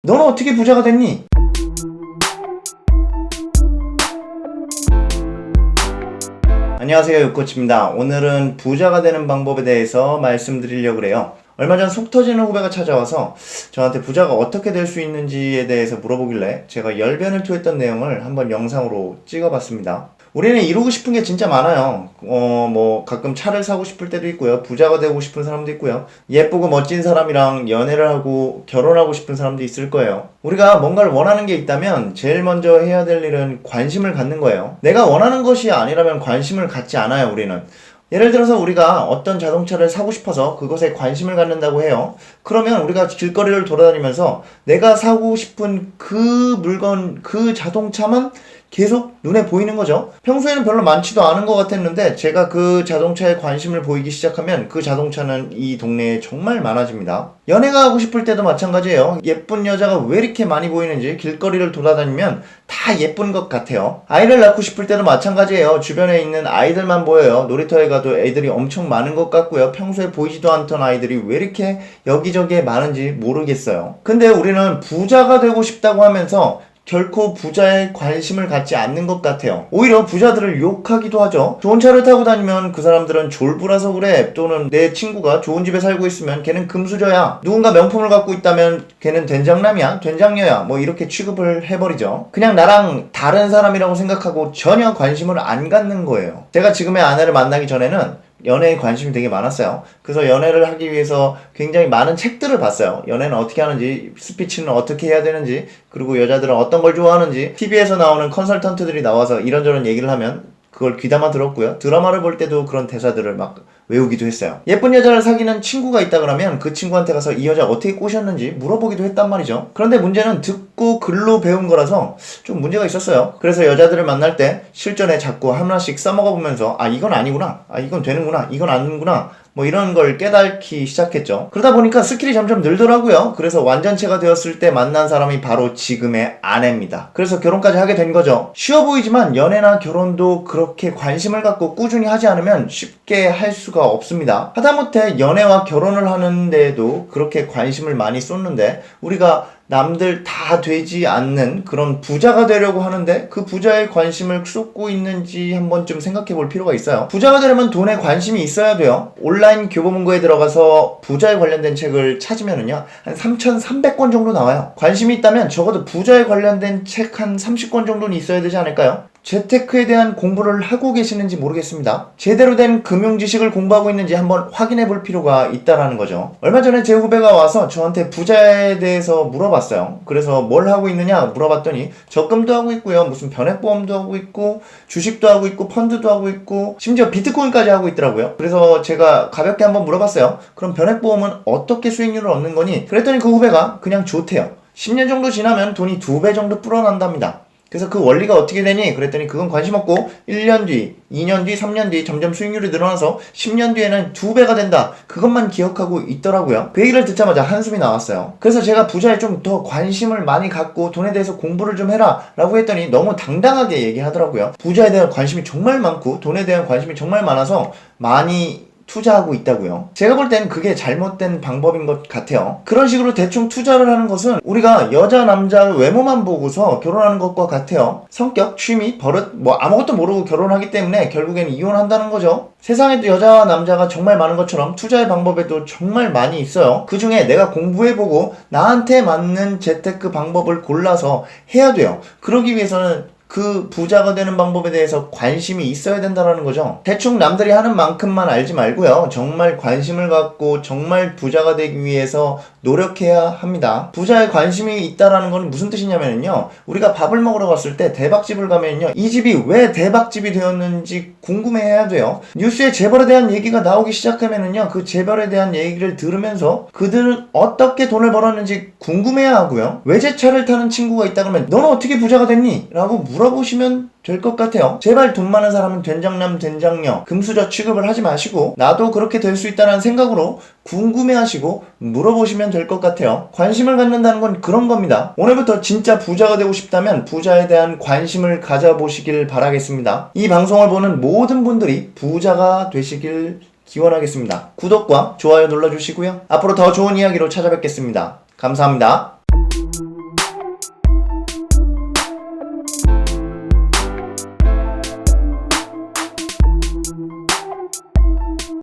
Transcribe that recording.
너는 어떻게 부자가 됐니? 안녕하세요, 유코치입니다. 오늘은 부자가 되는 방법에 대해서 말씀드리려고 해요. 얼마 전 속 터지는 후배가 찾아와서 저한테 부자가 어떻게 될 수 있는지에 대해서 물어보길래 제가 열변을 토했던 내용을 한번 영상으로 찍어봤습니다. 우리는 이루고 싶은 게 진짜 많아요. 가끔 차를 사고 싶을 때도 있고요. 부자가 되고 싶은 사람도 있고요. 예쁘고 멋진 사람이랑 연애를 하고 결혼하고 싶은 사람도 있을 거예요. 우리가 뭔가를 원하는 게 있다면 제일 먼저 해야 될 일은 관심을 갖는 거예요. 내가 원하는 것이 아니라면 관심을 갖지 않아요, 우리는. 예를 들어서 우리가 어떤 자동차를 사고 싶어서 그것에 관심을 갖는다고 해요. 그러면 우리가 길거리를 돌아다니면서 내가 사고 싶은 그 물건, 그 자동차만 계속 눈에 보이는 거죠. 평소에는 별로 많지도 않은 것 같았는데 제가 그 자동차에 관심을 보이기 시작하면 그 자동차는 이 동네에 정말 많아집니다. 연애가 하고 싶을 때도 마찬가지예요. 예쁜 여자가 왜 이렇게 많이 보이는지 길거리를 돌아다니면 다 예쁜 것 같아요. 아이를 낳고 싶을 때도 마찬가지예요. 주변에 있는 아이들만 보여요. 놀이터에 가도 애들이 엄청 많은 것 같고요. 평소에 보이지도 않던 아이들이 왜 이렇게 여기저기에 많은지 모르겠어요. 근데 우리는 부자가 되고 싶다고 하면서 결코 부자에 관심을 갖지 않는 것 같아요. 오히려 부자들을 욕하기도 하죠. 좋은 차를 타고 다니면 그 사람들은 졸부라서 그래, 또는 내 친구가 좋은 집에 살고 있으면 걔는 금수저야, 누군가 명품을 갖고 있다면 걔는 된장남이야, 된장녀야, 이렇게 취급을 해버리죠. 그냥 나랑 다른 사람이라고 생각하고 전혀 관심을 안 갖는 거예요. 제가 지금의 아내를 만나기 전에는 연애에 관심이 되게 많았어요. 그래서 연애를 하기 위해서 굉장히 많은 책들을 봤어요. 연애는 어떻게 하는지, 스피치는 어떻게 해야 되는지, 그리고 여자들은 어떤 걸 좋아하는지, TV에서 나오는 컨설턴트들이 나와서 이런저런 얘기를 하면 그걸 귀담아 들었고요. 드라마를 볼 때도 그런 대사들을 막 외우기도 했어요. 예쁜 여자를 사귀는 친구가 있다 그러면 그 친구한테 가서 이 여자 어떻게 꼬셨는지 물어보기도 했단 말이죠. 그런데 문제는 듣고 글로 배운 거라서 좀 문제가 있었어요. 그래서 여자들을 만날 때 실전에 자꾸 하나씩 써먹어 보면서 이건 아니구나, 이건 되는구나, 이건 아니구나, 이런 걸 깨닫기 시작했죠. 그러다 보니까 스킬이 점점 늘더라고요. 그래서 완전체가 되었을 때 만난 사람이 바로 지금의 아내입니다. 그래서 결혼까지 하게 된 거죠. 쉬워 보이지만 연애나 결혼도 그렇게 관심을 갖고 꾸준히 하지 않으면 쉽게 할 수가 없습니다. 하다못해 연애와 결혼을 하는데도 그렇게 관심을 많이 쏟는데 우리가 남들 다 되지 않는 그런 부자가 되려고 하는데 그 부자의 관심을 쏟고 있는지 한 번쯤 생각해 볼 필요가 있어요. 부자가 되려면 돈에 관심이 있어야 돼요. 온라인 교보문고에 들어가서 부자에 관련된 책을 찾으면은요, 한 3,300권 정도 나와요. 관심이 있다면 적어도 부자에 관련된 책 한 30권 정도는 있어야 되지 않을까요? 재테크에 대한 공부를 하고 계시는지 모르겠습니다. 제대로 된 금융 지식을 공부하고 있는지 한번 확인해 볼 필요가 있다라는 거죠. 얼마 전에 제 후배가 와서 저한테 부자에 대해서 물어봤어요. 그래서 뭘 하고 있느냐 물어봤더니 적금도 하고 있고요, 무슨 변액보험도 하고 있고, 주식도 하고 있고, 펀드도 하고 있고, 심지어 비트코인까지 하고 있더라고요. 그래서 제가 가볍게 한번 물어봤어요. 그럼 변액보험은 어떻게 수익률을 얻는 거니? 그랬더니 그 후배가 그냥 좋대요. 10년 정도 지나면 돈이 2배 정도 불어난답니다. 그래서 그 원리가 어떻게 되니? 그랬더니 그건 관심 없고 1년 뒤, 2년 뒤, 3년 뒤 점점 수익률이 늘어나서 10년 뒤에는 2배가 된다, 그것만 기억하고 있더라고요. 그 얘기를 듣자마자 한숨이 나왔어요. 그래서 제가 부자에 좀 더 관심을 많이 갖고 돈에 대해서 공부를 좀 해라 라고 했더니 너무 당당하게 얘기하더라고요. 부자에 대한 관심이 정말 많고 돈에 대한 관심이 정말 많아서 많이 투자하고 있다고요. 제가 볼 땐 그게 잘못된 방법인 것 같아요. 그런 식으로 대충 투자를 하는 것은 우리가 여자 남자 외모만 보고서 결혼하는 것과 같아요. 성격, 취미, 버릇 아무것도 모르고 결혼하기 때문에 결국엔 이혼한다는 거죠. 세상에도 여자와 남자가 정말 많은 것처럼 투자의 방법에도 정말 많이 있어요. 그 중에 내가 공부해보고 나한테 맞는 재테크 방법을 골라서 해야 돼요. 그러기 위해서는 그 부자가 되는 방법에 대해서 관심이 있어야 된다는 거죠. 대충 남들이 하는 만큼만 알지 말고요, 정말 관심을 갖고 정말 부자가 되기 위해서 노력해야 합니다. 부자에 관심이 있다라는 건 무슨 뜻이냐면요, 우리가 밥을 먹으러 갔을 때 대박집을 가면요, 이 집이 왜 대박집이 되었는지 궁금해해야 돼요. 뉴스에 재벌에 대한 얘기가 나오기 시작하면은요, 그 재벌에 대한 얘기를 들으면서 그들은 어떻게 돈을 벌었는지 궁금해야 하고요. 외제차를 타는 친구가 있다 그러면 너는 어떻게 부자가 됐니? 라고 물어보시면 될 것 같아요. 제발 돈 많은 사람은 된장남, 된장녀, 금수저 취급을 하지 마시고 나도 그렇게 될 수 있다는 생각으로 궁금해하시고 물어보시면 될 것 같아요. 관심을 갖는다는 건 그런 겁니다. 오늘부터 진짜 부자가 되고 싶다면 부자에 대한 관심을 가져보시길 바라겠습니다. 이 방송을 보는 모든 분들이 부자가 되시길 기원하겠습니다. 구독과 좋아요 눌러주시고요. 앞으로 더 좋은 이야기로 찾아뵙겠습니다. 감사합니다.